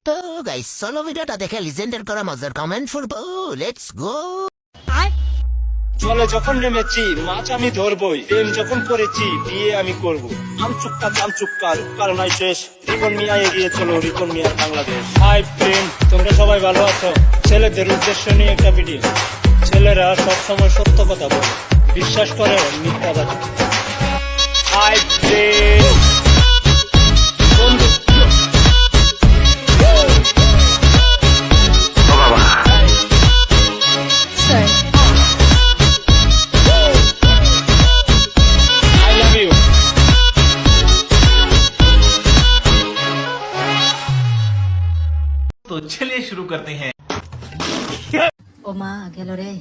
তো গাইস চলো ভিডিওটা দেখে লিজেন্ডের করা মজার কমেন্ট করবো। Let's go. জলে যখন নেমেছি মাছ আমি ধরবই, প্রেম যখন করেছি বিয়ে আমি করব। আমচুক্কা কারণ শেষ। রিপন মিয়া এগিয়ে চলো, রিপন মিয়ার বাংলাদেশ। হাই ফ্রেন্ড, তোমরা সবাই ভালো আছো? ছেলেদের উদ্দেশ্য নিয়ে একটা ভিডিও। ছেলেরা সবসময় সত্য কথা বলে, বিশ্বাস করে মিথ্যাবাদী। হাই ফ্রেন্ড, বন্ধু तो चलिए शुरू करते हैं। ও মা গেল রে।